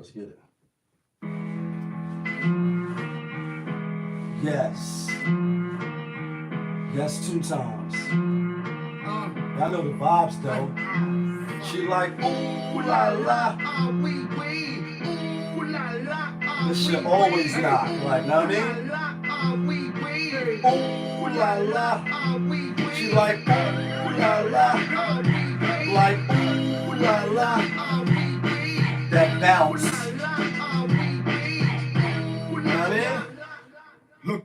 Let's get it. Yes. Yes, 2 times. Y'all know the vibes though. She like, ooh la la. This shit always knock, like, know what I mean? Ooh la la. She like, ooh la la. Like, ooh la la. That bounce. You know what I mean?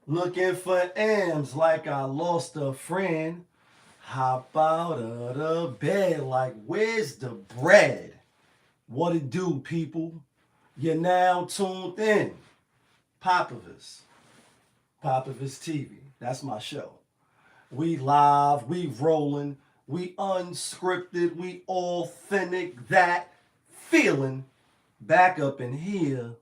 Looking for M's like I lost a friend. Hop out of the bed like, where's the bread? What it do, people? You're now tuned in. Popovus TV. That's my show. We live, we rolling, we unscripted, we authentic, that feeling. Back up in here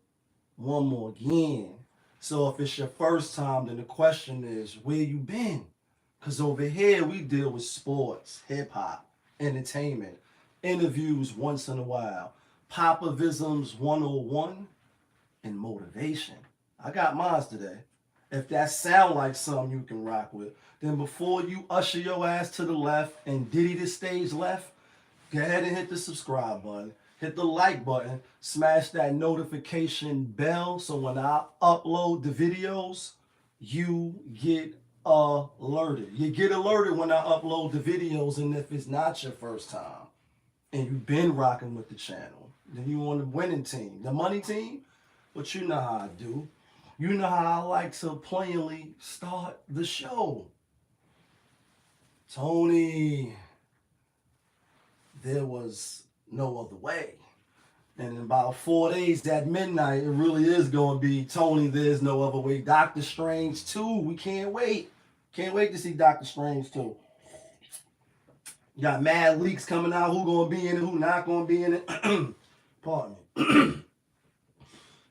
one more again. So if it's your first time, then the question is, where you been? Because over here we deal with sports, hip-hop, entertainment, interviews once in a while, Popovisms 101, and motivation. I got mines today. If that sound like something you can rock with, then before you usher your ass to the left and diddy the stage left, go ahead and hit the subscribe button, hit the like button, smash that notification bell so when I upload the videos, you get alerted. You get alerted when I upload the videos, and if it's not your first time and you've been rocking with the channel, then you on the winning team, the money team. But you know how I do. You know how I like to plainly start the show. Tony, there was no other way. And in about 4 days at midnight, it really is going to be Tony, there's no other way. Doctor Strange 2, we can't wait. Can't wait to see Doctor Strange 2. You got mad leaks coming out, who going to be in it, who not going to be in it. Pardon me.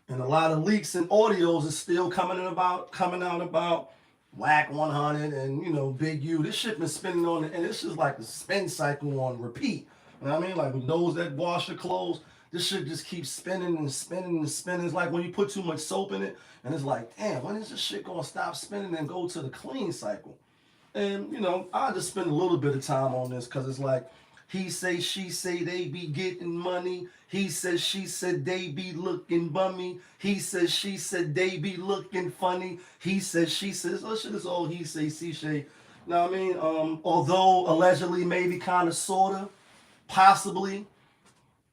And a lot of leaks and audios is still coming out about Whack 100 and, you know, Big U. This shit been spinning on it, and it's just like the spin cycle on repeat. You know what I mean? Like with those that wash your clothes, this shit just keeps spinning and spinning and spinning. It's like when you put too much soap in it, and it's like, damn, when is this shit gonna stop spinning and go to the clean cycle? And, you know, I just spend a little bit of time on this because it's like, he say, she say, they be getting money. He says, she said, they be looking bummy. He says, she said, they be looking funny. He says, she says, oh shit is all he say, she say. Know what I mean? Although allegedly, maybe kind of, sort of, possibly,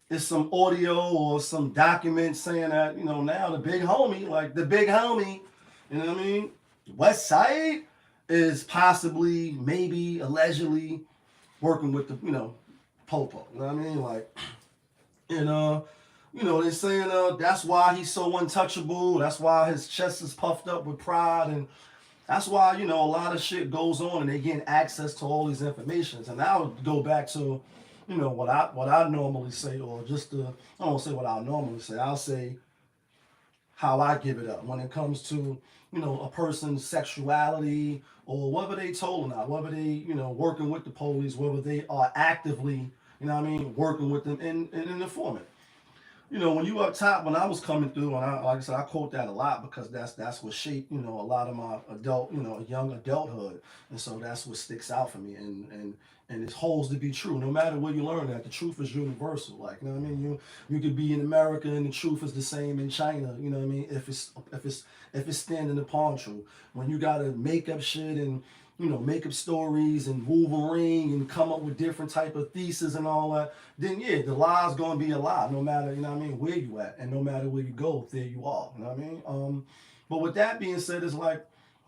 it's some audio or some document saying that, you know, now the big homie, you know what I mean? West Side is possibly, maybe, allegedly working with the, you know, Popo. You know what I mean? Like, and, you know, they're saying that's why he's so untouchable. That's why his chest is puffed up with pride. And that's why, you know, a lot of shit goes on and they get access to all these informations. And I would go back to, you know, what I normally say, or just I don't say what I normally say. I'll say how I give it up when it comes to, you know, a person's sexuality or whether they told or not, whether they, you know, working with the police, whether they are actively, you know what I mean, working with them in an informant. You know, when you up top, when I was coming through, and I, like I said, I quote that a lot because that's what shaped, you know, a lot of my adult, you know, young adulthood, and so that's what sticks out for me, and it holds to be true. No matter where you learn that, the truth is universal. Like, you know what I mean? You could be in America, and the truth is the same in China. You know what I mean? If it's standing upon truth, when you gotta make up shit and, you know, make up stories and Wolverine and come up with different type of thesis and all that, then yeah, the lie's gonna be a lie, no matter, you know what I mean, where you at, and no matter where you go, there you are. You know what I mean? But with that being said, it's like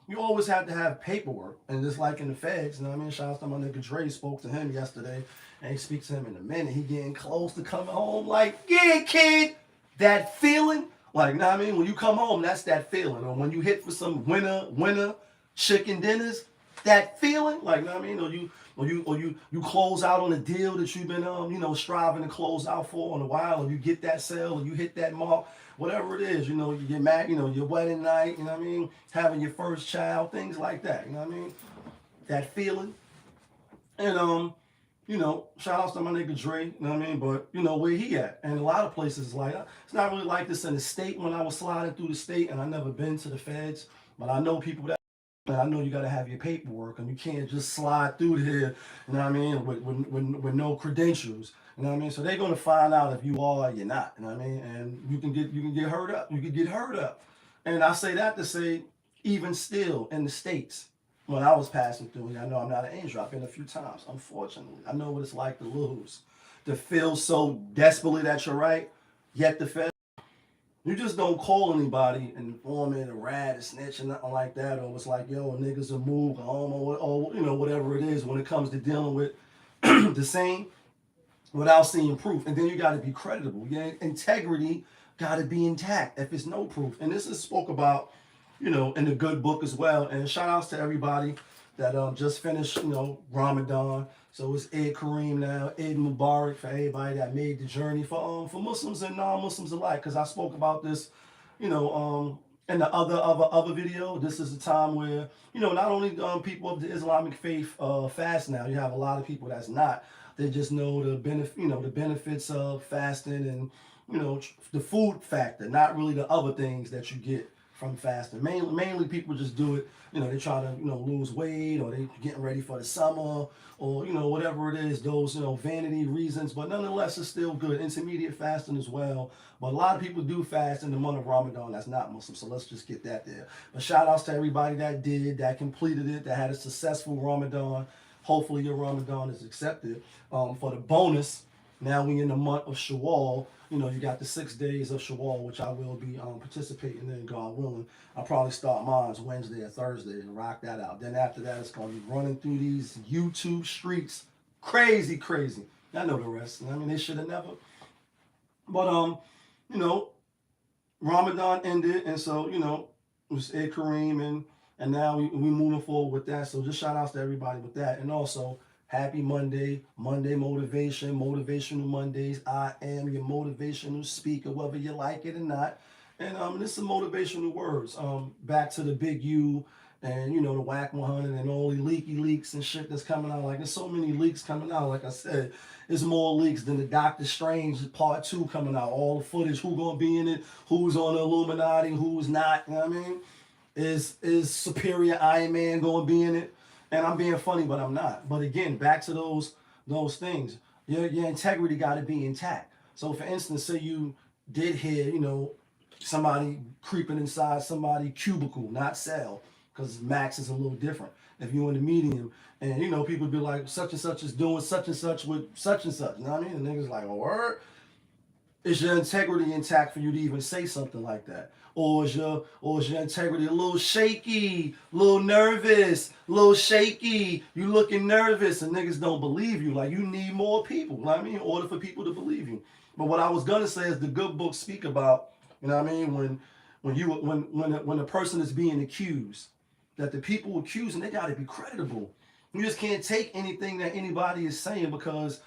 you always have to have paperwork, and just like in the feds, you know what I mean? Shout out to my nigga Dre, spoke to him yesterday, and he speaks to him in a minute. He getting close to coming home, like, yeah, kid, that feeling, like, you know what I mean? When you come home, that's that feeling. Or when you hit for some winter chicken dinners, that feeling, like, you know what I mean? Or you close out on a deal that you've been you know, striving to close out for in a while, or you get that sale, or you hit that mark, whatever it is, you know, you get mad, you know, your wedding night, you know what I mean? Having your first child, things like that, you know what I mean? That feeling. And you know, shout outs to my nigga Dre, you know what I mean? But, you know, where he at? And a lot of places, like, it's not really like this in the state when I was sliding through the state, and I never been to the feds, but I know people that, and I know you got to have your paperwork, and you can't just slide through here, you know what I mean, with no credentials, you know what I mean? So they're going to find out if you are or you're not, you know what I mean? And you can get hurt up. You can get hurt up. And I say that to say, even still in the States, when I was passing through, I know I'm not an angel. I've been a few times, unfortunately. I know what it's like to lose, to feel so desperately that you're right, yet the Fed. You just don't call anybody and inform it a rat, a snitch, or nothing like that, or it's like, yo, niggas are moved, or you know, whatever it is when it comes to dealing with the same without seeing proof. And then you got to be creditable. Your integrity got to be intact if it's no proof. And this is spoke about, you know, in the good book as well. And shout outs to everybody that just finished, you know, Ramadan. So it's Eid Kareem now, Eid Mubarak for everybody that made the journey for Muslims and non-Muslims alike. Because I spoke about this, you know, in the other video. This is a time where, you know, not only people of the Islamic faith fast now. You have a lot of people that's not. They just know the benefits of fasting and, you know, the food factor, not really the other things that you get from fasting. Mainly people just do it, you know, they try to, you know, lose weight, or they getting ready for the summer, or, you know, whatever it is, those, you know, vanity reasons. But nonetheless, it's still good. Intermediate fasting as well. But a lot of people do fast in the month of Ramadan that's not Muslim. So let's just get that there. But shout outs to everybody that did, that completed it, that had a successful Ramadan. Hopefully your Ramadan is accepted. For the bonus, now we in the month of Shawwal. You know, you got the 6 days of Shawwal, which I will be participating in, God willing. I'll probably start mine Wednesday or Thursday and rock that out. Then after that, it's going to be running through these YouTube streets. Crazy, crazy. I know the rest. I mean, they should have never. But, you know, Ramadan ended, and so, you know, it was Eid Kareem, and now we moving forward with that. So just shout outs to everybody with that. And also, happy Monday, Monday motivation, motivational Mondays. I am your motivational speaker, whether you like it or not. And this is motivational words. Back to the big U and, you know, the WAC 100 and all the leaky leaks and shit that's coming out. Like, there's so many leaks coming out. Like I said, it's more leaks than the Doctor Strange Part 2 coming out. All the footage, who gonna be in it, who's on the Illuminati, who's not, you know what I mean? Is Superior Iron Man gonna be in it? And I'm being funny, but I'm not. But again, back to those things. Your integrity got to be intact. So, for instance, say you did hear, you know, somebody creeping inside somebody cubicle, not cell, because max is a little different. If you're in the medium, and you know, people be like, such and such is doing such and such with such and such. You know what I mean? And niggas like, oh, word. Is your integrity intact for you to even say something like that? Or is your integrity a little shaky, a little nervous, a little shaky? You looking nervous and niggas don't believe you. Like, you need more people, you know what I mean, in order for people to believe you. But what I was gonna say is the good books speak about, you know what I mean, when a person is being accused, that the people accusing, they gotta be credible. You just can't take anything that anybody is saying because,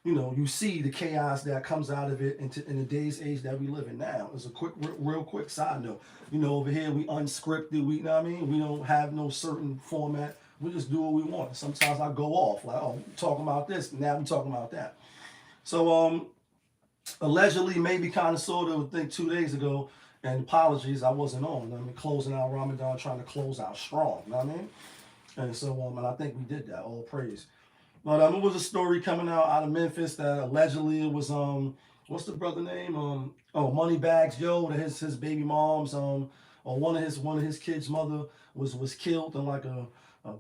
you know, you see the chaos that comes out of it in the day's age that we live in now. It's a real quick side note. You know, over here we unscripted. We, you know what I mean? We don't have no certain format. We just do what we want. Sometimes I go off like, oh, we're talking about this, now we're talking about that. So allegedly, maybe kind of sort of, I think 2 days ago, and apologies, I wasn't on. I mean, closing out Ramadan, trying to close out strong. You know what I mean? And so and I think we did that. All praise. But it was a story coming out of Memphis that allegedly it was what's the brother name? Moneybags Yo, that his baby mom's or one of his kids' mother was killed in like a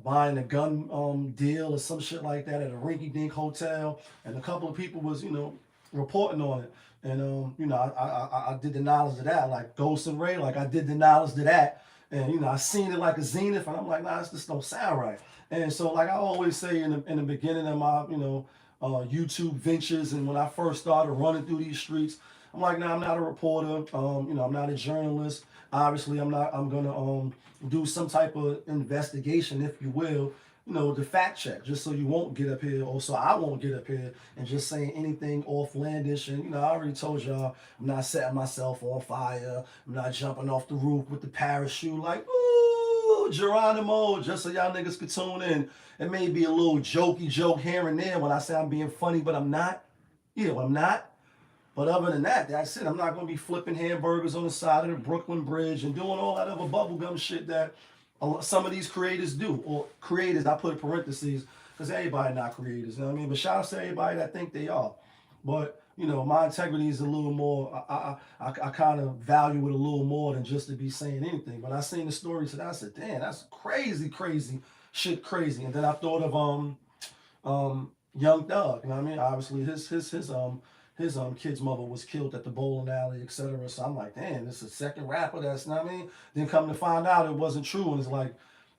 buying a gun deal or some shit like that at a rinky dink hotel, and a couple of people was, you know, reporting on it. And you know, I did the knowledge of that, like Ghost and Ray, like I did the knowledge of that. And you know, I seen it like a zenith, and I'm like, nah, this just don't sound right. And so, like I always say in the beginning of my, you know, YouTube ventures, and when I first started running through these streets, I'm like, nah, I'm not a reporter. You know, I'm not a journalist. Obviously, I'm not. I'm gonna do some type of investigation, if you will. You know, the fact check, just so you won't get up here, or so I won't get up here and just saying anything offlandish. And you know, I already told y'all, I'm not setting myself on fire. I'm not jumping off the roof with the parachute, like, ooh. Yo, Geronimo, just so y'all niggas could tune in. It may be a little jokey joke here and there when I say I'm being funny, but I'm not. Yeah, well, I'm not. But other than that, that's it. I'm not going to be flipping hamburgers on the side of the Brooklyn Bridge and doing all that other bubblegum shit that some of these creators do. Or creators, I put in parentheses, because everybody not creators, you know what I mean? But shout out to everybody that think they are. But, you know, my integrity is a little more, I kind of value it a little more than just to be saying anything. But I seen the story today, I said, damn, that's crazy, shit crazy. And then I thought of Young Thug, you know what I mean? Obviously his kid's mother was killed at the bowling alley, etc. So I'm like, damn, this is a second rapper that's, you know what I mean? Then come to find out it wasn't true. And it's like,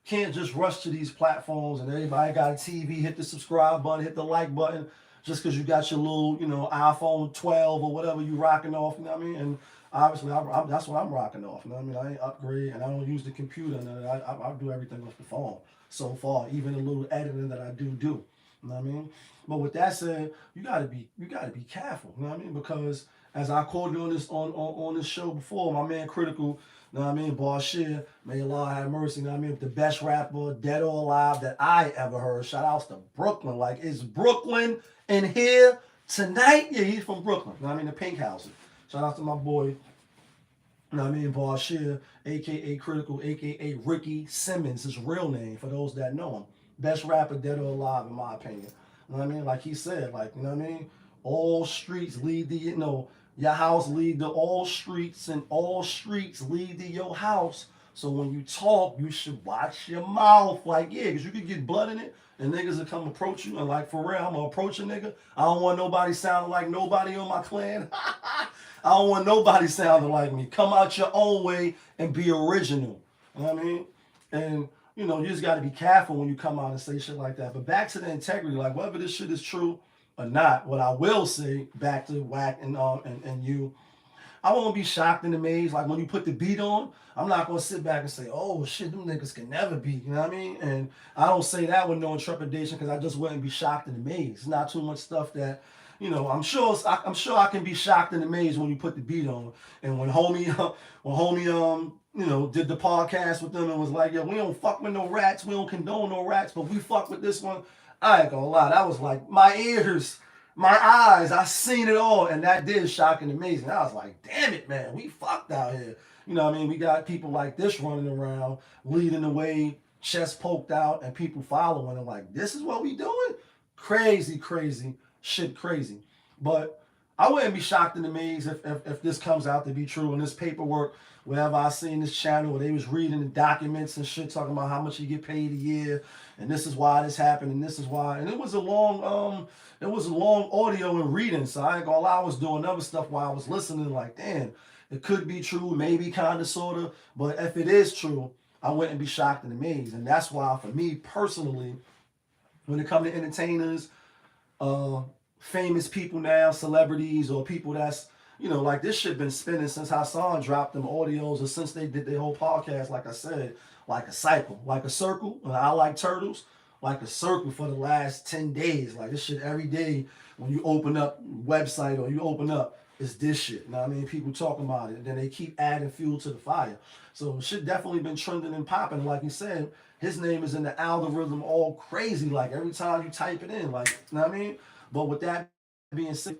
can't just rush to these platforms and everybody got a TV, hit the subscribe button, hit the like button, just because you got your little, you know, iPhone 12 or whatever you rocking off, you know what I mean? And obviously, that's what I'm rocking off, you know what I mean? I ain't upgrade and I don't use the computer. And I do everything off the phone so far, even the little editing that I do. You know what I mean? But with that said, you gotta be careful, you know what I mean? Because as I quoted on this show before, my man Critical, you know what I mean, SpeaKeR, may Allah have mercy, you know what I mean, the best rapper, dead or alive, that I ever heard. Shout outs to Brooklyn. Like, is Brooklyn in here tonight? Yeah, he's from Brooklyn. You know what I mean, the Pink House. Shout out to my boy, you know what I mean, SpeaKeR, aka Critical, aka Ricky Simmons, his real name for those that know him. Best rapper, dead or alive, in my opinion. You know what I mean? Like he said, like, you know what I mean? All streets lead to, you know, your house lead to all streets, and all streets lead to your house. So when you talk, you should watch your mouth. Like, yeah, because you could get blood in it, and niggas will come approach you. And like, for real, I'm going to approach a nigga. I don't want nobody sounding like nobody on my clan. I don't want nobody sounding like me. Come out your own way and be original. You know what I mean? And you know, you just got to be careful when you come out and say shit like that. But back to the integrity, like whether this shit is true or not, what I will say back to Wack and you, I won't be shocked and amazed. Like when you put the beat on, I'm not gonna sit back and say, "Oh shit, them niggas can never be." You know what I mean? And I don't say that with no trepidation because I just wouldn't be shocked and amazed. It's not too much stuff that, you know. I'm sure I can be shocked and amazed when you put the beat on. And when homie you know, did the podcast with them and was like, yo, we don't fuck with no rats, we don't condone no rats, but we fuck with this one. I ain't gonna lie, that was like my ears, my eyes, I seen it all, and that did shock and amazing. I was like, damn it, man, we fucked out here. You know what I mean? We got people like this running around, leading the way, chest poked out, and people following them like, this is what we doing? Crazy, shit crazy. But I wouldn't be shocked and amazed if this comes out to be true, and this paperwork, wherever I seen this channel where they was reading the documents and shit talking about how much you get paid a year, and this is why this happened, and this is why. And it was a long audio and reading, so I ain't gonna lie, I was doing other stuff while I was listening, like, damn, it could be true, maybe kind of, sort of, but if it is true, I wouldn't be shocked and amazed. And that's why, for me personally, when it comes to entertainers, famous people now, celebrities, or people that's, you know, like this shit been spinning since Hassan dropped them audios, or since they did their whole podcast, like I said, like a cycle, like a circle. And I like turtles, like a circle for the last 10 days. Like this shit every day when you open up website or you open up, it's this shit. You know what I mean? People talking about it. And then they keep adding fuel to the fire. So shit definitely been trending and popping. Like you said, his name is in the algorithm all crazy. Like every time you type it in, like, you know what I mean? But with that being said,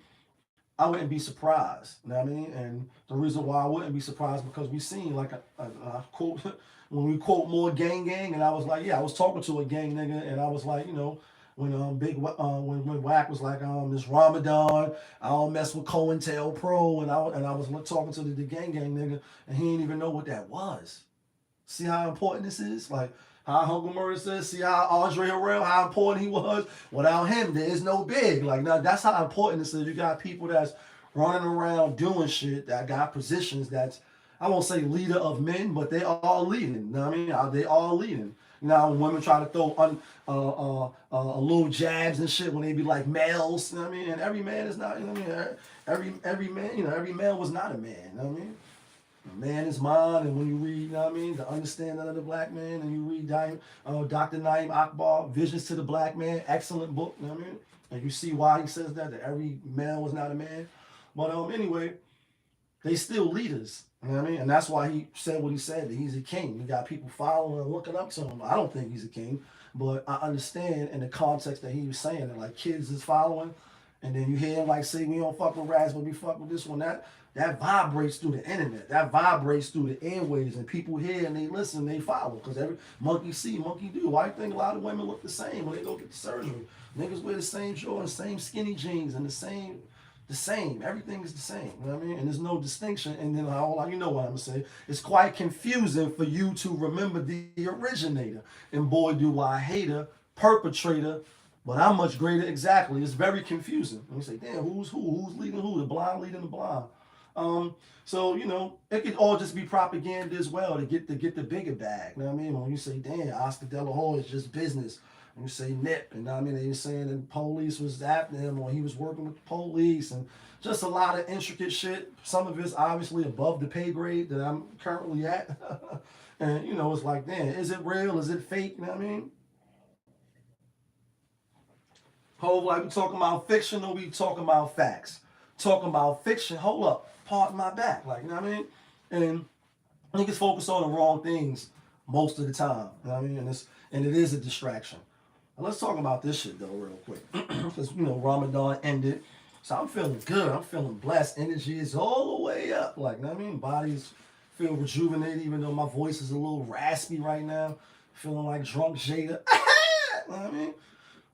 I wouldn't be surprised. You know what I mean? And the reason why I wouldn't be surprised because we seen like a quote when we quote more gang, and I was like, yeah, I was talking to a gang nigga, and I was like, you know, when when Wack was like, this Ramadan, I don't mess with COINTELPRO, and I was talking to the gang nigga, and he didn't even know what that was. See how important this is? Like how Uncle Murray says, see how Andre Harrell, how important he was? Without him, there is no big. Like, now that's how important this is. You got people that's running around doing shit that got positions that's, I won't say leader of men, but they are all leading. You know what I mean? They all leading. Now, when women try to throw little jabs and shit when they be like males, you know what I mean? And every man is not, you know what I mean? Every man, you know, every man was not a man, you know what I mean? Man is mine, and when you read, you know what I mean, The Understanding of the Black Man, and you read Dr. Naim Akbar, Visions to the Black Man, excellent book, you know what I mean? And you see why he says that every man was not a man. But anyway, they still leaders, You know what I mean? And that's why he said what he said, that he's a king. You got people following and looking up to him. I don't think he's a king, but I understand in the context that he was saying that like kids is following, and then you hear him like say we don't fuck with rats, but we fuck with this one. That vibrates through the internet. That vibrates through the airwaves, and people hear and they listen, they follow. Because every monkey see, monkey do. Why do you think a lot of women look the same when they go get the surgery? Niggas wear the same Jordans, same skinny jeans, and the same. Everything is the same. You know what I mean? And there's no distinction. And then you know what I'm gonna say. It's quite confusing for you to remember the originator. And boy, do I hate her, perpetrator, but I'm much greater. Exactly. It's very confusing. And you say, damn, who's who? Who's leading who? The blind leading the blind. So you know, it could all just be propaganda as well to get the bigger bag. You know what I mean? When you say, damn, Oscar De La Hoya is just business. And you say Nip, and I mean, they were saying that the police was after him or he was working with the police, and just a lot of intricate shit. Some of it's obviously above the pay grade that I'm currently at. And, you know, it's like, damn, is it real? Is it fake? You know what I mean? Hold, like we talking about fiction or we talking about facts? Talking about fiction, hold up, pardon my back. Like, you know what I mean? And niggas focus on the wrong things most of the time. You know what I mean? And it is a distraction. Now let's talk about this shit though real quick. Because, you know, Ramadan ended. So I'm feeling good. I'm feeling blessed. Energy is all the way up. Like, you know what I mean? Bodies feel rejuvenated, even though my voice is a little raspy right now. Feeling like drunk Jada. You know what I mean?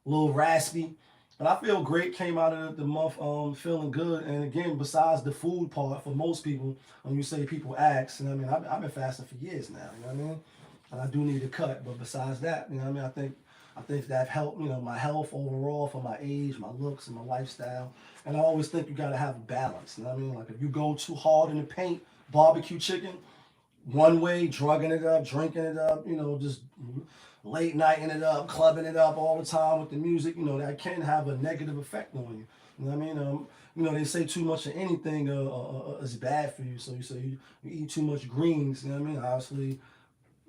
A little raspy. But I feel great. Came out of the month feeling good. And again, besides the food part, for most people, when you say people ask, you know what I mean? I've been fasting for years now. You know what I mean? And I do need a cut. But besides that, you know what I mean? I think that helped, you know, my health overall for my age, my looks, and my lifestyle. And I always think you got to have a balance. You know what I mean? Like if you go too hard in the paint, barbecue chicken, one way, drugging it up, drinking it up, you know, just late nighting it up, clubbing it up all the time with the music, you know, that can have a negative effect on you. You know what I mean? You know, they say too much of anything is bad for you. So you say you eat too much greens, you know what I mean? Obviously,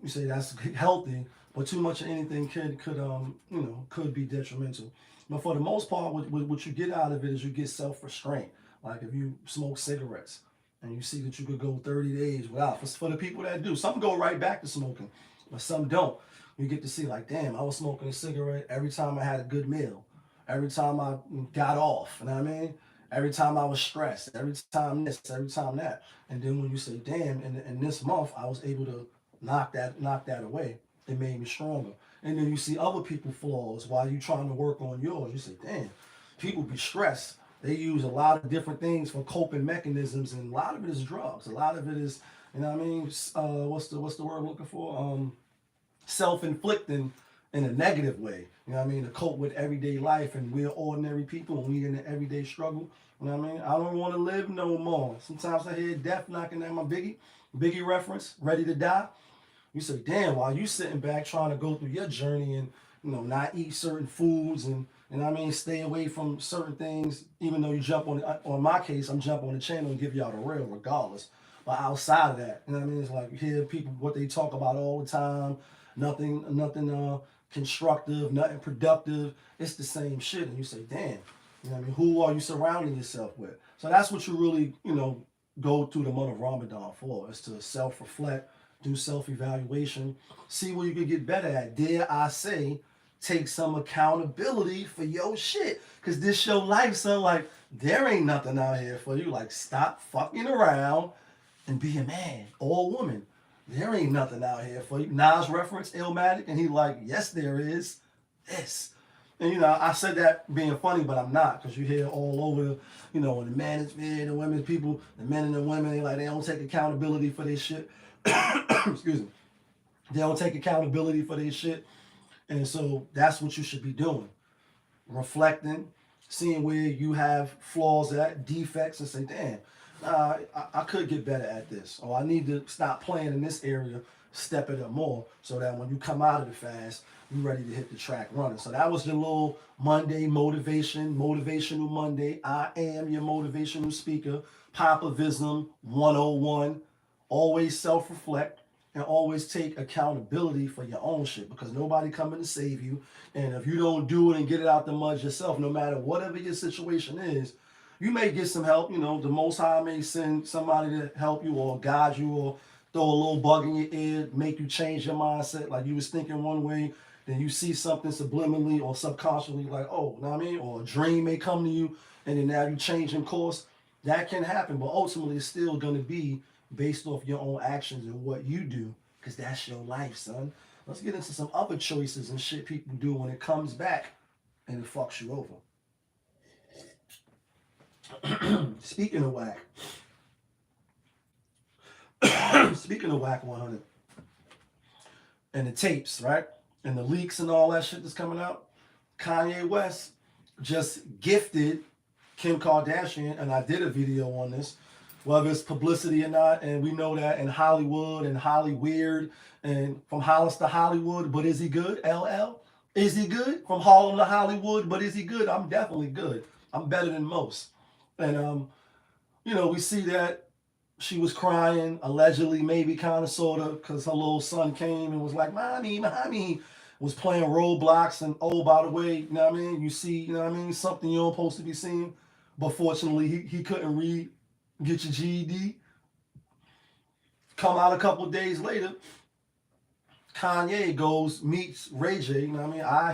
you say that's healthy, but too much of anything could be detrimental. But for the most part, what you get out of it is you get self-restraint. Like if you smoke cigarettes and you see that you could go 30 days without, for the people that do, some go right back to smoking, but some don't. You get to see like, damn, I was smoking a cigarette every time I had a good meal, every time I got off, you know what I mean? Every time I was stressed, every time this, every time that. And then when you say, damn, in this month, I was able to knock that away. It made me stronger. And then you see other people's flaws while you trying to work on yours. You say, damn, people be stressed. They use a lot of different things for coping mechanisms, and a lot of it is drugs. A lot of it is, you know what I mean? What's the word I'm looking for? Self-inflicting in a negative way. You know what I mean? To cope with everyday life, and we're ordinary people and we in the everyday struggle. You know what I mean? I don't want to live no more. Sometimes I hear death knocking at my Biggie reference, Ready to Die. You say, damn, while you sitting back trying to go through your journey and, you know, not eat certain foods and I mean, stay away from certain things, even though you jump on my case, I'm jumping on the channel and give y'all the real regardless. But outside of that, you know what I mean? It's like you hear people, what they talk about all the time, nothing constructive, nothing productive. It's the same shit. And you say, damn, you know what I mean? Who are you surrounding yourself with? So that's what you really, you know, go through the month of Ramadan for, is to self-reflect, do self-evaluation, see where you can get better at. Dare I say, take some accountability for your shit. Because this your life, son. Like, there ain't nothing out here for you. Like, stop fucking around and be a man or a woman. There ain't nothing out here for you. Nas reference, Illmatic, and he like, yes, there is. This. And, you know, I said that being funny, but I'm not. Because you hear all over, you know, the manosphere, the women's people, the men and the women, they don't take accountability for their shit. Excuse me. They don't take accountability for their shit. And so that's what you should be doing. Reflecting, seeing where you have flaws at, defects, and say, damn, I could get better at this. Or I need to stop playing in this area, step it up more, so that when you come out of the fast, you're ready to hit the track running. So that was the little Monday motivational Monday. I am your motivational speaker, Papa Vism 101. Always self-reflect and always take accountability for your own shit, because nobody coming to save you. And if you don't do it and get it out the mud yourself, no matter whatever your situation is, You may get some help. You know, the Most High may send somebody to help you or guide you or throw a little bug in your ear, make you change your mindset. Like you was thinking one way, then you see something subliminally or subconsciously, like, oh, you know what I mean? Or a dream may come to you, and then now you change in course. That can happen, but ultimately it's still going to be based off your own actions and what you do, because that's your life, son. Let's get into some other choices and shit people do when it comes back and it fucks you over. Speaking of whack, speaking of whack 100 and the tapes, right? And the leaks and all that shit that's coming out, Kanye West just gifted Kim Kardashian, and I did a video on this, whether it's publicity or not, and we know that in Hollywood and Holly Weird and from Hollis to Hollywood, but is he good? LL? Is he good? From Harlem to Hollywood, but is he good? I'm definitely good. I'm better than most. And you know, we see that she was crying, allegedly, maybe kind of sort of, because her little son came and was like, mommy, mommy, was playing Roblox, and oh, by the way, you know what I mean? You see, you know what I mean? Something you don't supposed to be seeing. But fortunately, he couldn't read, get your GED. Come out a couple of days later, Kanye goes, meets Ray J, you know what I mean? I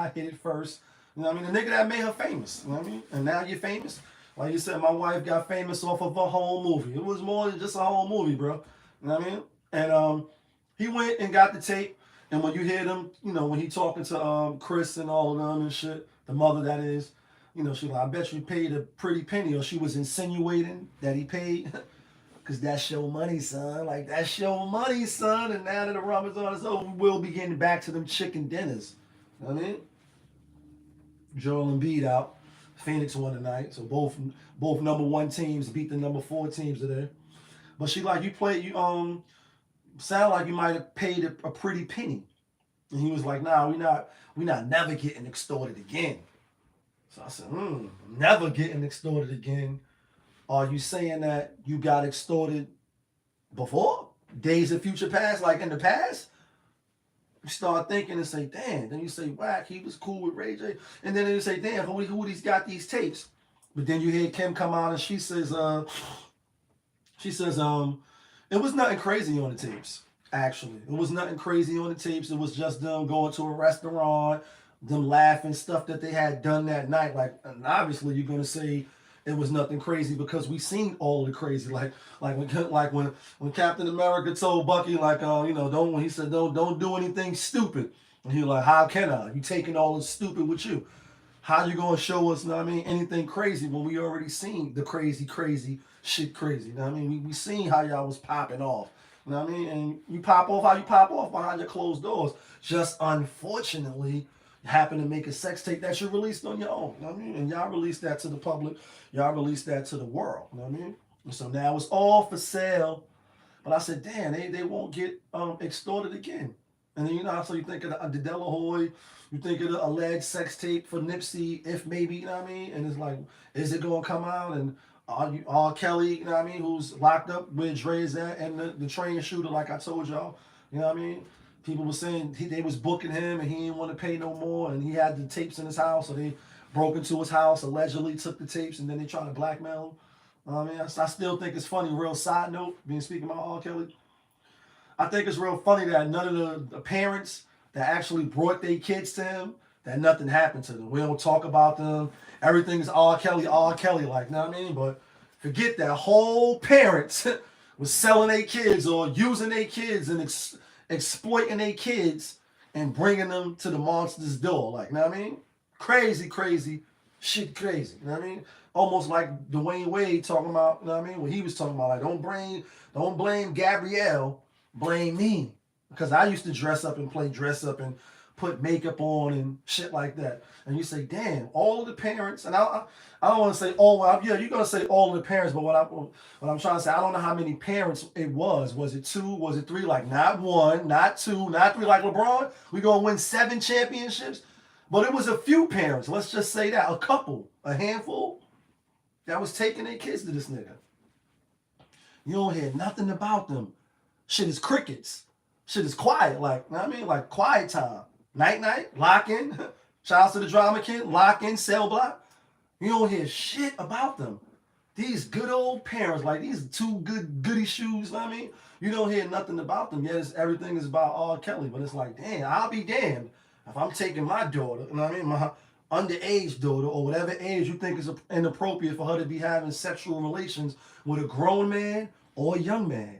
hit it first. You know what I mean? The nigga that made her famous, you know what I mean? And now you're famous. Like you said, my wife got famous off of a home movie. It was more than just a home movie, bro. You know what I mean? And he went and got the tape. And when you hear them, you know, when he talking to Chris and all of them and shit, the mother that is, you know, she like, I bet you paid a pretty penny, or she was insinuating that he paid. Because that's your money, son. Like, that's your money, son. And now that the Ramadan is over, we will be getting back to them chicken dinners. You know what I mean? Joel Embiid out. Phoenix won tonight. So both number 1 teams beat the number 4 teams today. But she like, you played, you sound like you might have paid a pretty penny. And he was like, nah, we not never getting extorted again. So I said, never getting extorted again. Are you saying that you got extorted before? Days of future past, like in the past? You start thinking and say, damn. Then you say, whack, he was cool with Ray J. And then you say, damn, who these got these tapes? But then you hear Kim come out and she says, it was nothing crazy on the tapes, actually. It was nothing crazy on the tapes. It was just them going to a restaurant, them laughing, stuff that they had done that night. Like, and obviously you're gonna say it was nothing crazy because we seen all of the crazy. Like when Captain America told Bucky, like, you know, when he said don't do anything stupid. And he was like, how can I? You taking all this stupid with you. How you gonna show us, you know what I mean, anything crazy when we already seen the crazy shit crazy. You know what I mean? We seen how y'all was popping off. You know what I mean? And you pop off how you pop off behind your closed doors. Just unfortunately, happen to make a sex tape that you released on your own. You know what I mean? And y'all released that to the public. Y'all released that to the world. You know what I mean? And so now it's all for sale. But I said, damn, they won't get extorted again. And then, you know, so you think of the De La Hoya, you think of the alleged sex tape for Nipsey, if maybe, you know what I mean? And it's like, is it going to come out? And R. Kelly, you know what I mean, who's locked up where Dre is at, and the train shooter, like I told y'all, you know what I mean? People were saying they was booking him and he didn't want to pay no more, and he had the tapes in his house, so they broke into his house, allegedly took the tapes, and then they tried to blackmail him. I mean, I still think it's funny. Real side note, being speaking about R. Kelly, I think it's real funny that none of the parents that actually brought their kids to him, that nothing happened to them. We don't talk about them. Everything is R. Kelly, like, you know what I mean? But forget that whole parents was selling their kids or using their kids and exploiting their kids and bringing them to the monster's door. Like, you know what I mean? Crazy shit, crazy. You know what I mean? Almost like Dwayne Wade talking about, you know what I mean? What he was talking about, like, don't blame Gabrielle, blame me. Because I used to dress up and play dress up and put makeup on and shit like that. And you say, damn, all of the parents, and I don't want to say all, yeah, you're going to say all of the parents, but what I'm trying to say, I don't know how many parents it was. Was it 2? Was it 3? Like, not 1, not 2, not 3, like LeBron. We're going to win 7 championships. But it was a few parents, let's just say that, a couple, a handful, that was taking their kids to this nigga. You don't hear nothing about them. Shit is crickets. Shit is quiet, like, you know what I mean? Like, quiet time. Night, lock in. Shout out to the drama kid, lock in, cell block. You don't hear shit about them. These good old parents, like these two good goody shoes, you know what I mean? You don't hear nothing about them. Yet everything is about R. Kelly. But it's like, damn, I'll be damned if I'm taking my daughter, you know what I mean? My underage daughter or whatever age you think is inappropriate for her to be having sexual relations with a grown man or a young man.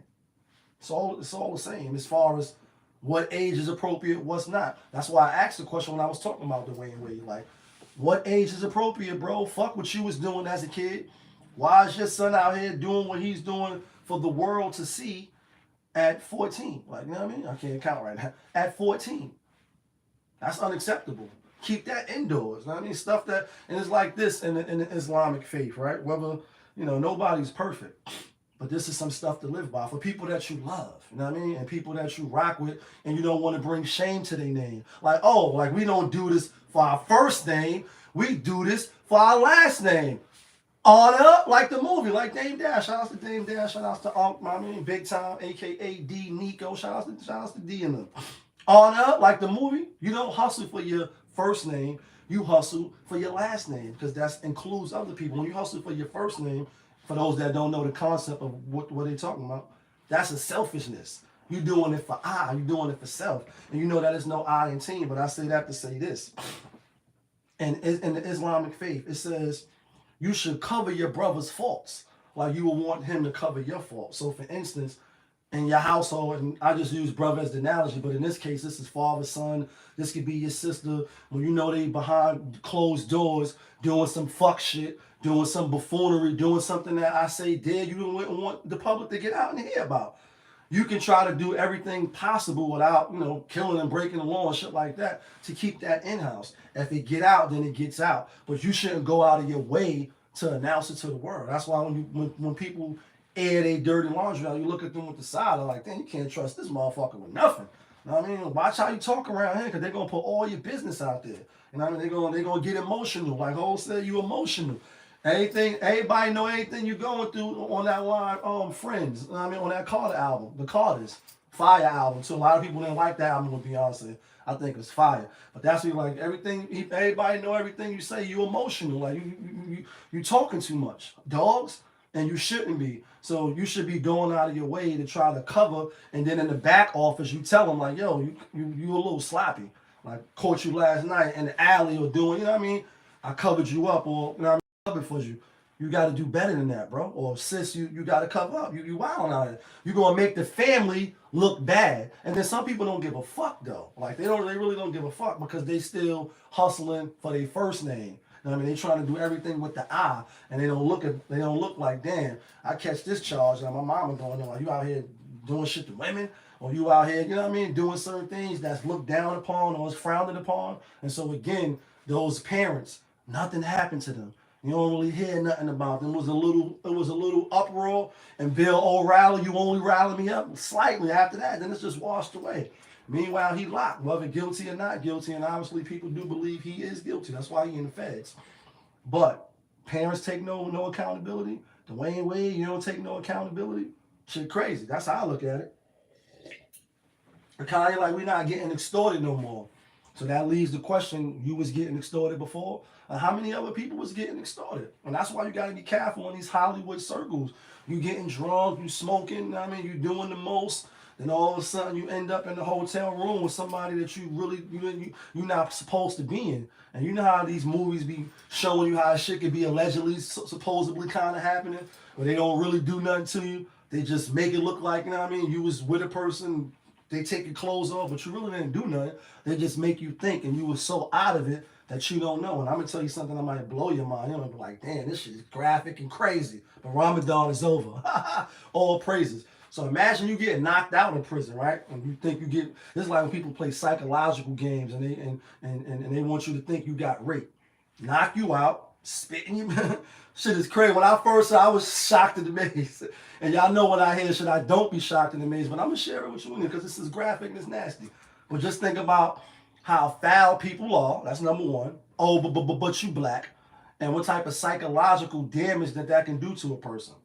It's all the same as far as what age is appropriate, what's not. That's why I asked the question when I was talking about Dwayne Wade. Like, what age is appropriate, bro? Fuck what you was doing as a kid. Why is your son out here doing what he's doing for the world to see at 14? Like, you know what I mean? I can't count right now. At 14. That's unacceptable. Keep that indoors. You know what I mean? Stuff that, and it's like this in the Islamic faith, right? Whether, nobody's perfect. But this is some stuff to live by for people that you love, you know what I mean? And people that you rock with, and you don't want to bring shame to their name. Like, oh, like we don't do this for our first name. We do this for our last name. On up, like the movie, like Dame Dash. Shout out to Dame Dash. Shout out to I mean, Big Time, aka D Nico. Shout out to D and them. On up, like the movie. You don't hustle for your first name. You hustle for your last name because that includes other people. When you hustle for your first name, for those that don't know the concept of what they're talking about, that's a selfishness. You're doing it for I. You're doing it for self. And you know that there's no I in team. But I say that to say this. And in the Islamic faith, it says you should cover your brother's faults like you would want him to cover your faults. So for instance, in your household, and I just use brother as the analogy, but in this case, this is father, son. This could be your sister. When you know they behind closed doors doing some fuck shit, doing some buffoonery, doing something that I say did, you don't want the public to get out and hear about. You can try to do everything possible without, killing and breaking the law and shit like that to keep that in-house. If it get out, then it gets out. But you shouldn't go out of your way to announce it to the world. That's why when people air their dirty laundry out, you look at them with the side, they're like, damn, you can't trust this motherfucker with nothing. You know what I mean? Watch how you talk around here because they're going to put all your business out there. You know what I mean? They're gonna get emotional. Like Ho said, you emotional. Everybody know anything you're going through on that line, Friends. You know what I mean? On that Carter album, the Carters. Fire album. So a lot of people didn't like that album with Beyonce. I think it's fire. But that's what like everything, everybody know everything you say, you emotional. Like you talking too much. Dogs, and you shouldn't be. So you should be going out of your way to try to cover, and then in the back office you tell them like, yo, you a little sloppy. Like caught you last night in the alley or doing, you know what I mean? I covered you up, or you know what I mean? Covered for you. You got to do better than that, bro. Or sis, you got to cover up. You wilding out here. You're gonna make the family look bad. And then some people don't give a fuck though. Like they really don't give a fuck because they still hustling for their first name. You know what I mean? They trying to do everything with the I, and they don't look like, damn, I catch this charge and my mama going, are you out here doing shit to women? Or you out here, you know what I mean, doing certain things that's looked down upon or is frowned upon. And so again, those parents, nothing happened to them. You don't really hear nothing about them. It was a little uproar, and Bill O'Reilly, you only rallied me up slightly after that. Then it's just washed away. Meanwhile, he locked, whether guilty or not guilty, and obviously people do believe he is guilty. That's why he in the feds. But parents take no accountability. Dwayne Wade, you don't take no accountability. Shit crazy. That's how I look at it. Kind of like we're not getting extorted no more. So that leaves the question, you was getting extorted before? How many other people was getting extorted? And that's why you got to be careful in these Hollywood circles. You getting drunk, you smoking, you know what I mean? You doing the most. Then all of a sudden you end up in the hotel room with somebody that you're not supposed to be in. And you know how these movies be showing you how shit could be allegedly, supposedly kind of happening, but they don't really do nothing to you. They just make it look like, you know what I mean? You was with a person, they take your clothes off, but you really didn't do nothing. They just make you think, and you were so out of it that you don't know. And I'm going to tell you something that might blow your mind. You're going to be like, damn, this shit is graphic and crazy. But Ramadan is over. All praises. So imagine you get knocked out in prison, right? And you think this is like when people play psychological games and they want you to think you got raped. Knock you out, spit in your shit is crazy. When I first saw, I was shocked and amazed. And y'all know when I hear shit, I don't be shocked and amazed, but I'm going to share it with you because this is graphic and it's nasty. But just think about how foul people are. That's number one. Oh, but you black. And what type of psychological damage that can do to a person.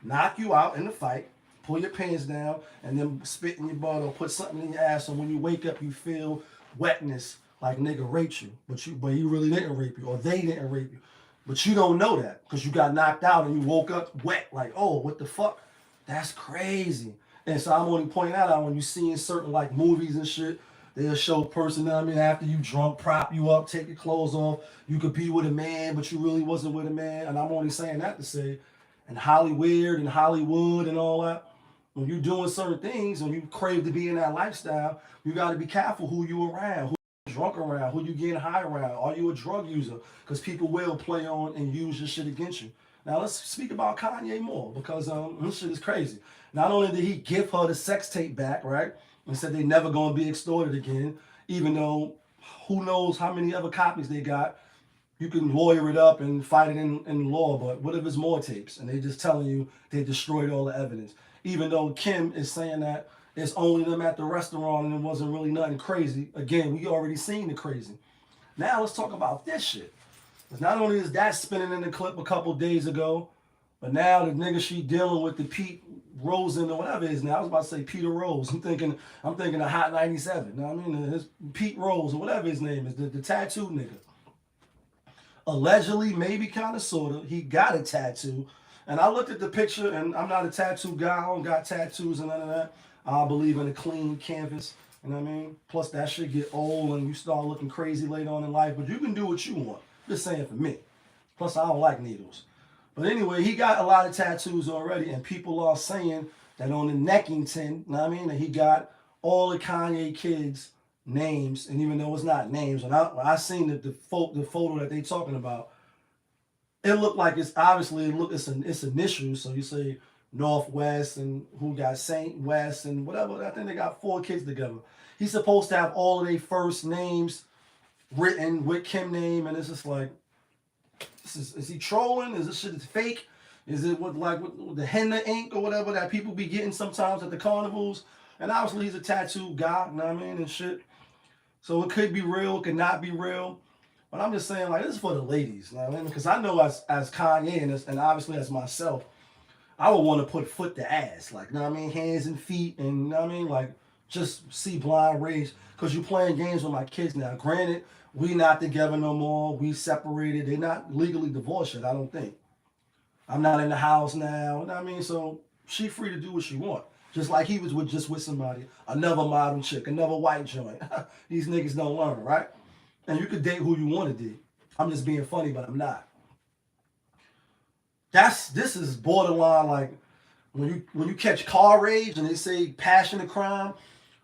Knock you out in the fight, pull your pants down, and then spit in your butt or put something in your ass, so when you wake up, you feel wetness, like nigga raped you. But he really didn't rape you, or they didn't rape you. But you don't know that because you got knocked out and you woke up wet. Like, oh, what the fuck? That's crazy. And so I'm only pointing that out when you see in certain like movies and shit, they'll show a person, you know what I mean, after you drunk, prop you up, take your clothes off. You could be with a man, but you really wasn't with a man. And I'm only saying that to say, and Hollywood and Hollywood and all that, when you're doing certain things, when you crave to be in that lifestyle, you got to be careful who you around, who you drunk around, who you getting high around. Are you a drug user? Because people will play on and use your shit against you. Now let's speak about Kanye more because this shit is crazy. Not only did he give her the sex tape back, right, and said they never gonna be extorted again, even though who knows how many other copies they got. You can lawyer it up and fight it in law, but what if it's more tapes and they just telling you they destroyed all the evidence? Even though Kim is saying that it's only them at the restaurant and it wasn't really nothing crazy. Again, we already seen the crazy. Now let's talk about this shit. Because not only is that spinning in the clip a couple days ago, but now the nigga she dealing with, the Pete Rosen or whatever it is now. I was about to say Peter Rose. I'm thinking of Hot 97. You know what I mean? His Pete Rose or whatever his name is, the tattoo nigga. Allegedly, maybe kind of sort of, he got a tattoo. And I looked at the picture, and I'm not a tattoo guy. I don't got tattoos and none of that. I believe in a clean canvas. You know what I mean? Plus, that shit get old and you start looking crazy later on in life. But you can do what you want. Just saying for me. Plus, I don't like needles. But anyway, he got a lot of tattoos already, and people are saying that on the necking tin, you know what I mean, that he got all the Kanye kids' names, and even though it's not names, when I seen the photo that they talking about, it looked like it's obviously it's initials. So you say Northwest and who got Saint West and whatever. I think they got 4 kids together. He's supposed to have all of their first names written with Kim name, and it's just like, is he trolling? Is this shit fake? Is it with the henna ink or whatever that people be getting sometimes at the carnivals? And obviously he's a tattoo guy, you know what I mean, and shit. So it could be real, it could not be real. But I'm just saying, like, this is for the ladies, you know what I mean? Because I know as Kanye and obviously as myself, I would want to put foot to ass, like, you know what I mean, hands and feet, and you know what I mean, like, just see blind rage. Because you playing games with my kids now. Granted, we not together no more. We separated. They're not legally divorced yet, I don't think. I'm not in the house now. You know what I mean? So she free to do what she want. Just like he was with somebody, another modern chick, another white joint. These niggas don't learn, right? And you could date who you want to date. I'm just being funny, but I'm not. This is borderline like when you catch car rage and they say passion of crime,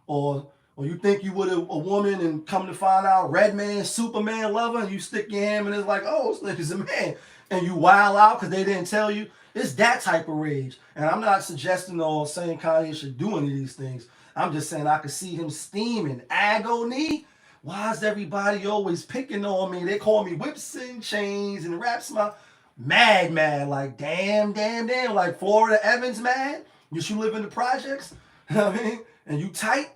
or you think you with a woman and come to find out Red Man, Superman lover, and you stick your hand and it's like, oh, this nigga's a man. And you wild out because they didn't tell you. It's that type of rage. And I'm not suggesting or saying Kanye should do any of these things. I'm just saying I could see him steaming. Agony? Why is everybody always picking on me? They call me whips and chains and raps my mad. Like, damn. Like Florida Evans mad? You live in the projects? You know what I mean? And you tight?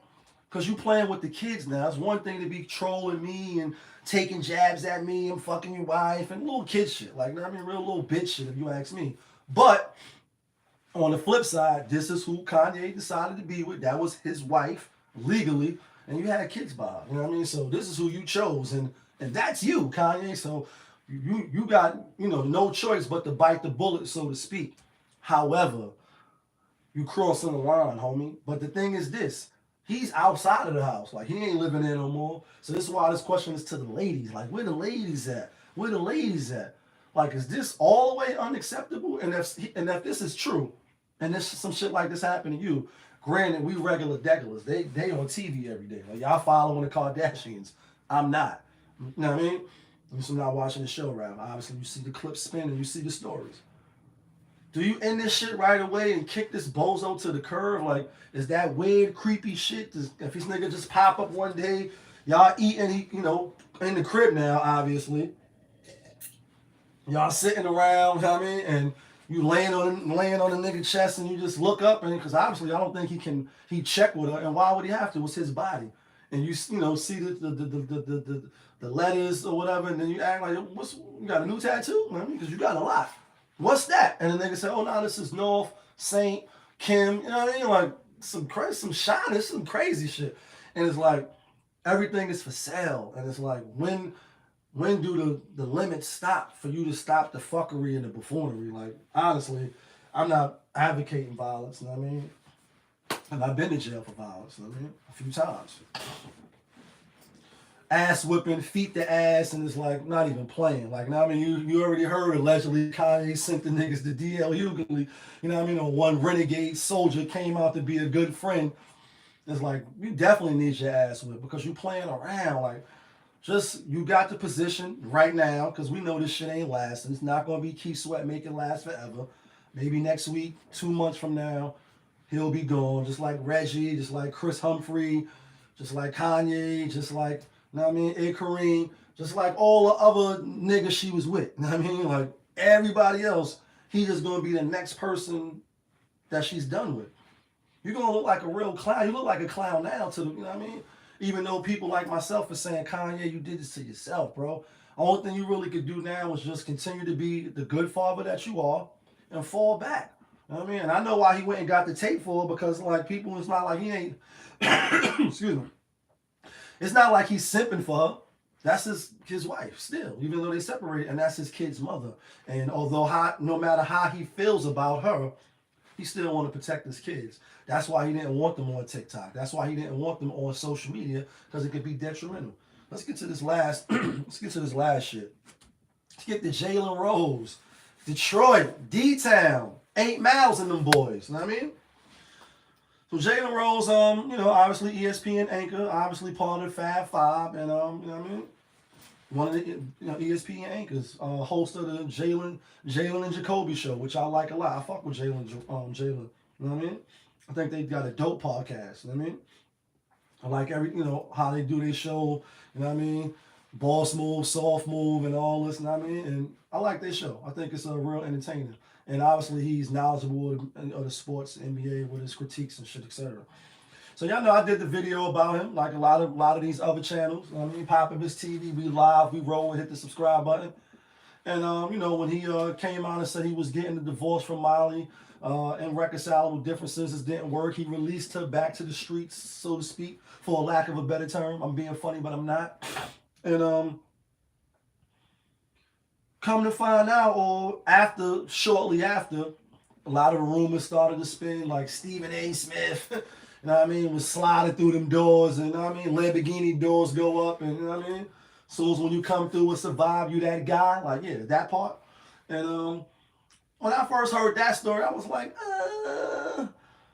Because you playing with the kids now. It's one thing to be trolling me and taking jabs at me and fucking your wife and little kid shit. Like, you know what I mean? Real little bitch shit if you ask me. But on the flip side, this is who Kanye decided to be with. That was his wife, legally. And you had kids by her. You know what I mean? So this is who you chose. And that's you, Kanye. So you got, no choice but to bite the bullet, so to speak. However, you crossing the line, homie. But the thing is this. He's outside of the house. Like, he ain't living there no more. So this is why this question is to the ladies. Like, where the ladies at? Where the ladies at? Like, is this all the way unacceptable? And if this is true, and this some shit like this happened to you, granted, we regular degulars. They on TV every day. Like, y'all following the Kardashians. I'm not. You know what I mean? I'm not watching the show, right? Obviously, you see the clips spin and you see the stories. Do you end this shit right away and kick this bozo to the curb? Like, is that weird, creepy shit? If this nigga just pop up one day, y'all eating, in the crib now, obviously. Y'all sitting around, you know what I mean? And you laying on the nigga chest and you just look up, and because obviously I don't think he check with her, and why would he have to? It's his body. And you see the letters or whatever, and then you act like, you got a new tattoo? You know what I mean? Because you got a lot. What's that? And the nigga said, oh, no, this is North, Saint, Kim. You know what I mean? Like, some shyness, some crazy shit. And it's like, everything is for sale. And it's like, when when do the limits stop for you to stop the fuckery and the buffoonery? Like, honestly, I'm not advocating violence, you know what I mean? And I've been to jail for violence, you know what I mean? A few times. Ass whipping, feet to ass, and it's like not even playing. Like, now I mean, you already heard allegedly Kanye sent the niggas to DL Hughley, you know what I mean? Or one renegade soldier came out to be a good friend. It's like, you definitely need your ass whipped because you playing around. Like, just, you got the position right now because we know this shit ain't lasting. It's not going to be Keith Sweat make it last forever. Maybe next week, 2 months from now, he'll be gone. Just like Reggie, just like Chris Humphrey, just like Kanye, just like, you know what I mean, Kareem, just like all the other niggas she was with. You know what I mean? Like, everybody else, he just going to be the next person that she's done with. You're going to look like a real clown. You look like a clown now to the, you know what I mean? Even though people like myself are saying, Kanye, you did this to yourself, bro. Only thing you really could do now is just continue to be the good father that you are and fall back. You know what I mean? And I know why he went and got the tape for her because, like, people, it's not like he ain't, excuse me. It's not like he's simping for her. That's his wife still, even though they separated, and that's his kid's mother. And although no matter how he feels about her, he still want to protect his kids. That's why he didn't want them on TikTok. That's why he didn't want them on social media, because it could be detrimental. Let's get to this last. Let's get to this last shit. Let's get to Jalen Rose, Detroit, D-Town, 8 miles in them boys. You know what I mean? So Jalen Rose, you know, obviously ESPN anchor, obviously part of Fab Five, and you know what I mean? One of the ESPN anchors, host of the Jalen and Jacoby show, which I like a lot. I fuck with Jalen. You know what I mean? I think they got a dope podcast. You know what I mean? I like how they do their show. You know what I mean? Boss move, soft move, and all this. You know what I mean? And I like their show. I think it's a real entertaining. And obviously he's knowledgeable of the sports, NBA, with his critiques and shit, etc. So y'all know I did the video about him, like a lot of these other channels. You know what I mean? Pop up his TV, we live, we roll, hit the subscribe button. And you know, when he came out and said he was getting a divorce from Miley, and reconcilable differences, it didn't work. He released her back to the streets, so to speak, for a lack of a better term. I'm being funny, but I'm not. And come to find out, or shortly after, a lot of the rumors started to spin, like Stephen A. Smith, you know what I mean, was sliding through them doors, and you know what I mean, Lamborghini doors go up, and you know what I mean, so as when you come through and survive, you that guy, like, yeah, that part. And when I first heard that story, I was like,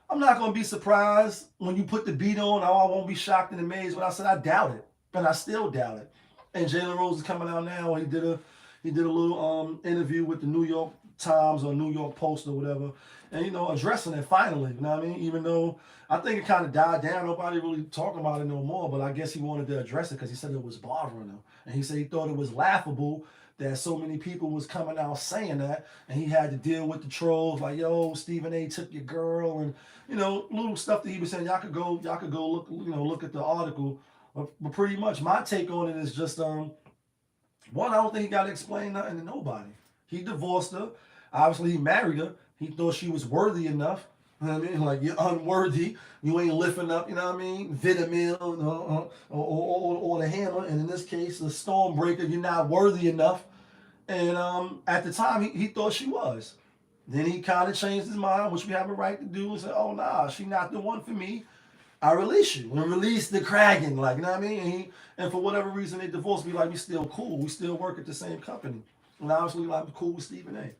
I'm not going to be surprised when you put the beat on. I won't be shocked and amazed when I said I doubt it, but I still doubt it. And Jalen Rose is coming out now. He did a little interview with the New York Times or New York Post or whatever, and you know, addressing it finally. You know what I mean? Even though I think it kind of died down, nobody really talking about it no more. But I guess he wanted to address it because he said it was bothering him, and he said he thought it was laughable that so many people was coming out saying that, and he had to deal with the trolls like, yo, Stephen A. took your girl, and you know, little stuff that he was saying. Y'all could go look at the article. But pretty much my take on it is just one, I don't think he got to explain nothing to nobody. He divorced her. Obviously, he married her. He thought she was worthy enough. You know what I mean? Like, you're unworthy. You ain't lifting up, you know what I mean? Vitamil or the hammer. And in this case, the Stormbreaker, you're not worthy enough. And at the time, he thought she was. Then he kind of changed his mind, which we have a right to do, and said, oh, nah, she not the one for me. I release you. And release the Kraken, like, you know what I mean? And for whatever reason, they divorced me, like, we still cool. We still work at the same company. And obviously, like, I'm cool with Stephen A.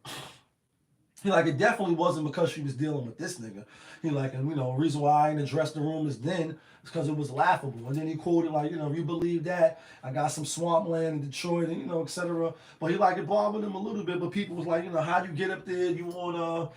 He like, it definitely wasn't because she was dealing with this nigga. He like, and you know, the reason why I ain't addressed the rumors then is because it was laughable. And then he quoted like, you know, if you believe that, I got some swampland in Detroit, and you know, etc. But he like, it bothered him a little bit. But people was like, you know, how you get up there? You on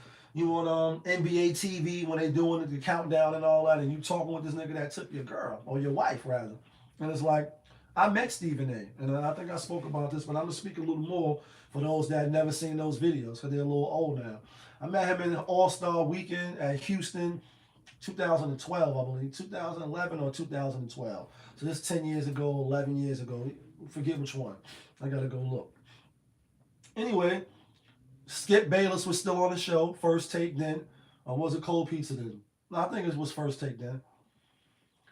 NBA TV when they doing the countdown and all that, and you talking with this nigga that took your girl, or your wife rather. And it's like, I met Stephen A. And I think I spoke about this, but I'm gonna speak a little more for those that have never seen those videos, because they're a little old now. I met him in an All-Star weekend at Houston, 2012, I believe, 2011 or 2012. So this 10 years ago, 11 years ago, forget which one. I gotta go look. Anyway, Skip Bayless was still on the show, First Take then. Or was it Cold Pizza then? No, I think it was First Take then.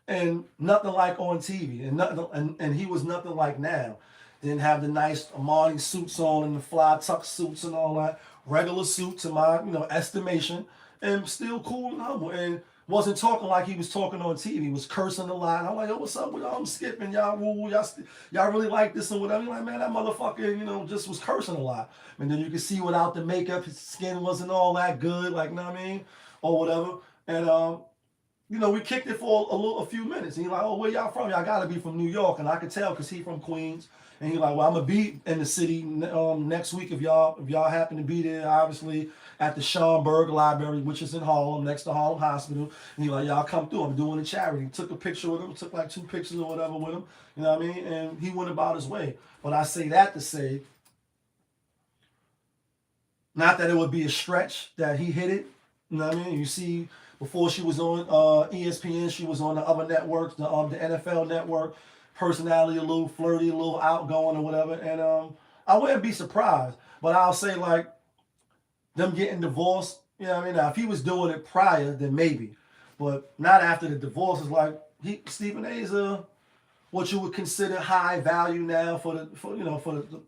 And nothing like on TV, and he was nothing like now. Didn't have the nice Armani suits on and the fly tuck suits and all that. Regular suit to my, estimation, and still cool and humble. And wasn't talking like he was talking on TV. He was cursing a lot. I'm like, yo, what's up with y'all? I'm skipping. Y'all rule. Y'all really like this and whatever. I'm like, man, that motherfucker, just was cursing a lot. And then you can see without the makeup, his skin wasn't all that good, like, you know what I mean? Or whatever. And, we kicked it for a few minutes. And he's like, oh, where y'all from? Y'all gotta be from New York. And I could tell because he from Queens. And he's like, well, I'm gonna be in the city next week if y'all happen to be there, obviously, at the Schomburg Library, which is in Harlem, next to Harlem Hospital. And he's like, y'all come through. I'm doing a charity. Took a picture with him, took like 2 pictures or whatever with him. You know what I mean? And he went about his way. But I say that to say, not that it would be a stretch that he hit it. You know what I mean? You see, before she was on ESPN, she was on the other networks, the NFL network. Personality a little flirty, a little outgoing or whatever. And I wouldn't be surprised. But I'll say, like, them getting divorced, you know what I mean? Now, if he was doing it prior, then maybe. But not after the divorce. It's like, Stephen A is what you would consider high value now for the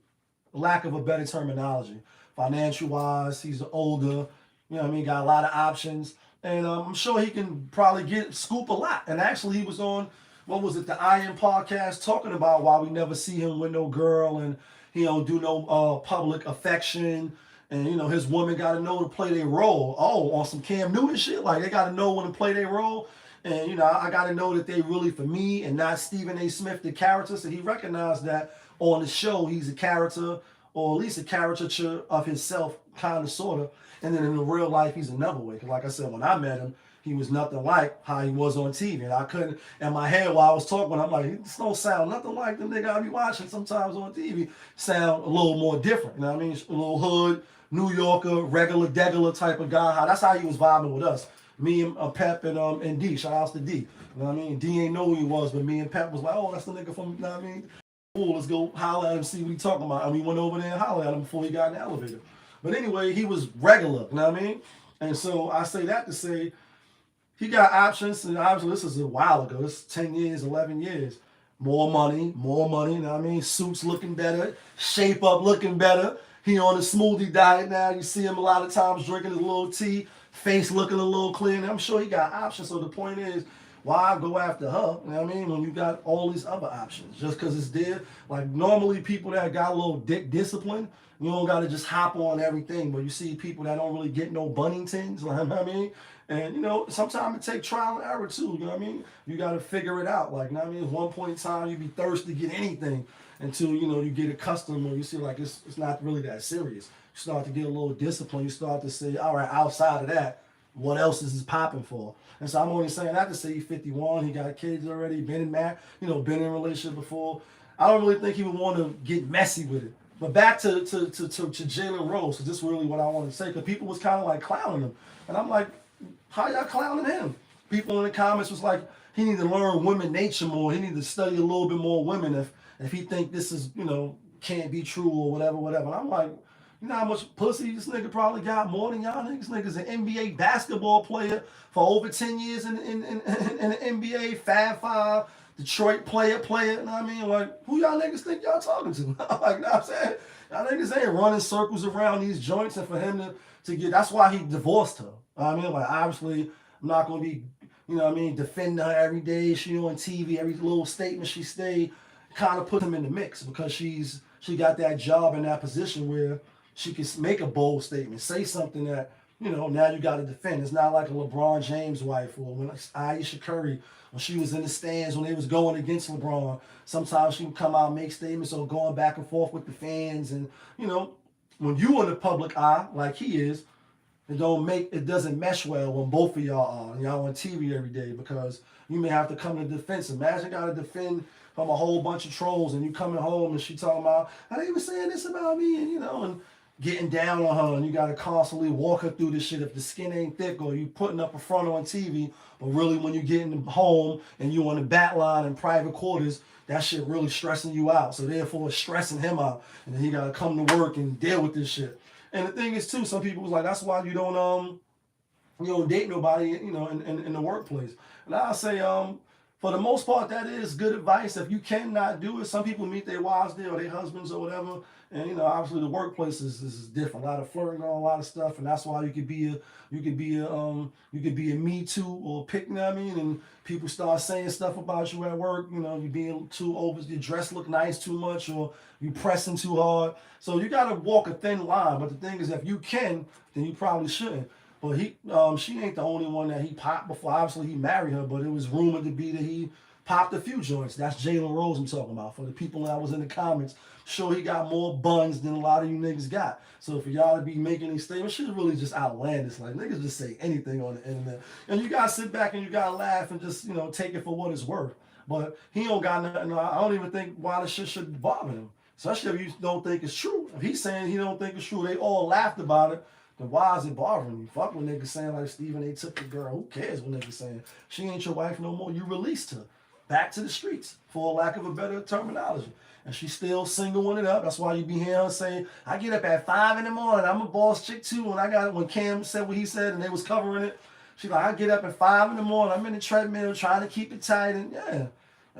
lack of a better terminology. Financial wise, he's older, got a lot of options. And I'm sure he can probably scoop a lot. And actually, he was on, what was it, the Iron podcast, talking about why we never see him with no girl and he don't do no public affection. And, his woman got to know to play their role. Oh, on some Cam Newton shit? Like, they got to know when to play their role. And, I got to know that they really for me and not Stephen A. Smith, the character. So he recognized that on the show, he's a character, or at least a caricature of himself, kind of, sort of. And then in the real life, he's another way. Because like I said, when I met him, he was nothing like how he was on TV. And I couldn't, in my head while I was talking, I'm like, this don't sound nothing like the nigga I be watching sometimes on TV. Sound a little more different. You know what I mean? A little hood, New Yorker, regular type of guy. That's how he was vibing with us. Me and Pep and D. Shout outs to D. You know what I mean? D ain't know who he was, but me and Pep was like, oh, that's the nigga from, you know what I mean? Cool, let's go holler at him, see what he talking about. And we went over there and hollered at him before he got in the elevator. But anyway, he was regular, you know what I mean? And so I say that to say, he got options, and obviously this is a while ago. This is 10 years, 11 years. More money, you know what I mean? Suits looking better, shape up looking better. He on a smoothie diet now. You see him a lot of times drinking his little tea, face looking a little clean. I'm sure he got options. So the point is, why go after her, you know what I mean, when you got all these other options? Just because it's there. Like, normally people that got a little dick discipline, you don't got to just hop on everything. But you see people that don't really get no Bunningtons, you know what I mean? And, sometimes it takes trial and error too, you know what I mean? You got to figure it out. Like, you know what I mean? At one point in time, you be thirsty to get anything until, you get accustomed or you see like it's not really that serious. You start to get a little discipline. You start to say, all right, outside of that, what else is popping for? And so I'm only saying that to say he's 51, he got kids already, been in been in a relationship before. I don't really think he would want to get messy with it. But back to Jalen Rose, because this is really what I want to say, because people was kind of like clowning him. And I'm like, how y'all clowning him? People in the comments was like, he need to learn women nature more. He need to study a little bit more women if he think this is, can't be true or whatever. And I'm like, you know how much pussy this nigga probably got more than y'all niggas? Nigga's an NBA basketball player for over 10 years in the NBA, Fab Five, Detroit player, you know what I mean? Like, who y'all niggas think y'all talking to? Like, you know what I'm saying? Y'all niggas ain't running circles around these joints, and for him to get, that's why he divorced her. You know what I mean? Like, obviously, I'm not going to be, defending her every day. She on TV, every little statement she say kind of put him in the mix because she got that job in that position where she can make a bold statement, say something that, now you got to defend. It's not like a LeBron James wife or when Aisha Curry, when she was in the stands, when they was going against LeBron. Sometimes she would come out and make statements or going back and forth with the fans. And, when you in the public eye, like he is, it doesn't mesh well when both of y'all are. And y'all on TV every day because you may have to come to defense. Imagine you got to defend from a whole bunch of trolls and you coming home and she talking about, how they was saying this about me, and, and getting down on her, and you got to constantly walk her through this shit if the skin ain't thick, or you putting up a front on TV, but really when you getting home and you on the bat line in private quarters, that shit really stressing you out. So therefore it's stressing him out, and then he got to come to work and deal with this shit. And the thing is too, some people was like, that's why you don't date nobody, in the workplace. And I say, for the most part, that is good advice. If you cannot do it, some people meet their wives there or their husbands or whatever. And obviously the workplace is different. A lot of flirting on a lot of stuff, and that's why you could be a Me Too or pick, you know what I mean? And people start saying stuff about you at work. You being too over, your dress look nice too much, or you pressing too hard. So you gotta walk a thin line. But the thing is, if you can, then you probably shouldn't. But she ain't the only one that he popped before. Obviously, he married her, but it was rumored to be that he popped a few joints. That's Jalen Rose I'm talking about. For the people that was in the comments, sure he got more buns than a lot of you niggas got. So for y'all to be making these statements, shit really just outlandish. Like, niggas just say anything on the internet. And you gotta sit back and you gotta laugh and just, take it for what it's worth. But he don't got nothing. I don't even think why this shit should bother him. Especially if you don't think it's true. If he's saying he don't think it's true, they all laughed about it. Then why is it bothering you? Fuck when niggas saying like Stephen A. took the girl. Who cares what niggas saying? She ain't your wife no more. You released her back to the streets, for lack of a better terminology. And she's still singling it up. That's why you be hearing her saying, I get up at 5 in the morning. I'm a boss chick too. When Cam said what he said and they was covering it, she's like, I get up at 5 in the morning. I'm in the treadmill trying to keep it tight. And yeah,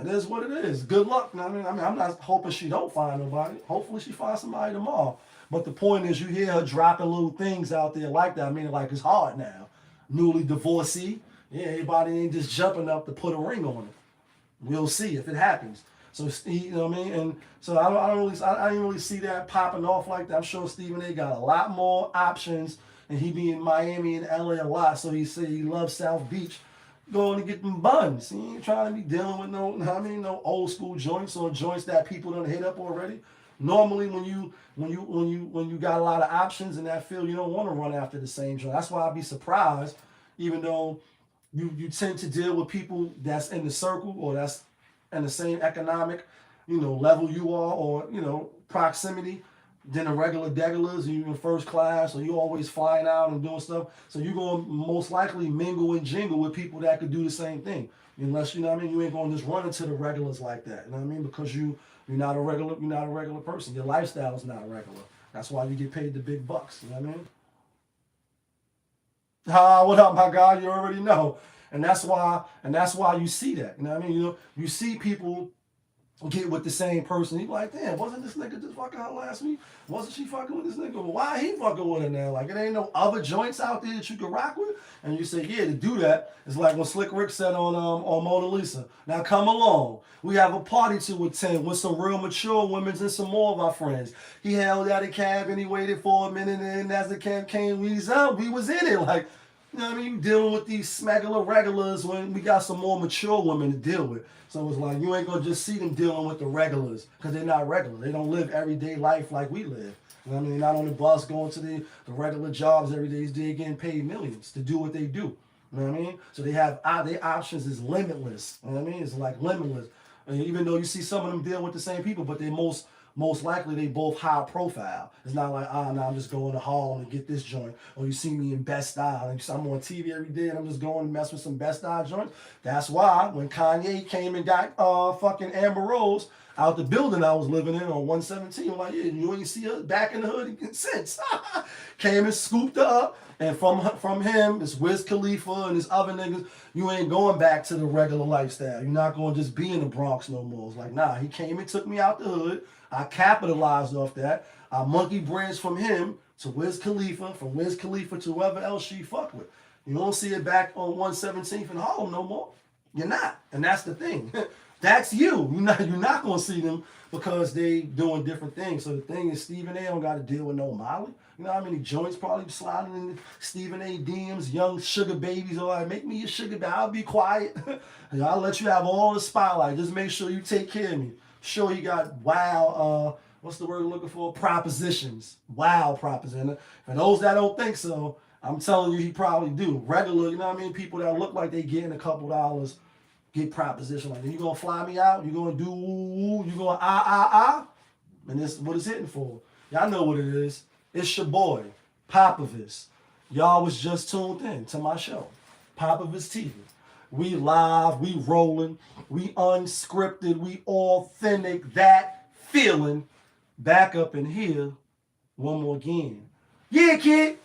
it is what it is. Good luck. I mean, I'm not hoping she don't find nobody. Hopefully she finds somebody tomorrow. But the point is, you hear her dropping little things out there like that. I mean, like, it's hard now. Newly divorcee. Yeah, everybody ain't just jumping up to put a ring on it. We'll see if it happens. So, you know what I mean? And so I didn't really see that popping off like that. I'm sure Stephen A. got a lot more options, and he be in Miami and LA a lot. So he said he loves South Beach, going to get them buns. He ain't trying to be dealing with no old school joints or joints that people done hit up already. Normally, when you got a lot of options in that field, you don't want to run after the same joint. That's why I'd be surprised, even though you tend to deal with people that's in the circle or that's in the same economic, level you are, or proximity than the regular degulars. You in first class, or you always flying out and doing stuff. So you're gonna most likely mingle and jingle with people that could do the same thing. Unless you ain't gonna just run into the regulars like that. You know what I mean? Because you're not a regular person. Your lifestyle is not regular. That's why you get paid the big bucks. You know what I mean? What up, my guy? You already know. And that's why you see that. You know what I mean? You see people get with the same person. You like, damn, wasn't this nigga just fucking her last week? Wasn't she fucking with this nigga? Well, why he fucking with her now? Like, it ain't no other joints out there that you can rock with? And you say, yeah, to do that, it's like when Slick Rick said on Mona Lisa, now come along. We have a party to attend with some real mature women and some more of our friends. He held out a cab and he waited for a minute, and as the cab came, we was in it. Like, you know what I mean? You dealing with these smuggler regulars when we got some more mature women to deal with. So it's like, you ain't gonna just see them dealing with the regulars, because they're not regular. They don't live everyday life like we live. You know what I mean? They're not on the bus going to the regular jobs every day. They're getting paid millions to do what they do. You know what I mean? So they have their options is limitless. You know what I mean? It's like limitless. And even though you see some of them dealing with the same people, but they most likely they both high profile. It's not like, now I'm just going to Harlem and get this joint. Or you see me in Best Style. And I'm on TV every day and I'm just going to mess with some Best Style joints. That's why when Kanye came and got fucking Amber Rose out the building I was living in on 117, I'm like, yeah, you ain't see her back in the hood since. Came and scooped her up. And from him, it's Wiz Khalifa and his other niggas, you ain't going back to the regular lifestyle. You're not going to just be in the Bronx no more. It's like, nah, he came and took me out the hood. I capitalized off that. I monkey brands from him to Wiz Khalifa, from Wiz Khalifa to whoever else she fuck with. You don't see it back on 117th in Harlem no more. You're not. And that's the thing. That's you. You're not going to see them because they doing different things. So the thing is, Stephen A. don't got to deal with no Molly. You know how many joints probably sliding in Stephen A. DMs, young sugar babies, all right, make me your sugar baby. I'll be quiet. I'll let you have all the spotlight. Just make sure you take care of me. Sure, he got wild, what's the word I'm looking for? Propositions. Wild propositions. For those that don't think so, I'm telling you, he probably do. Regular, you know what I mean? People that look like they getting a couple dollars get proposition like that. You gonna fly me out? You gonna do woo? You gonna And this is what it's hitting for. Y'all know what it is. It's your boy, Popovich. Y'all was just tuned in to my show, Popovich TV. We live, we rolling, we unscripted, we authentic, that feeling. Back up in here one more again. Yeah, kid.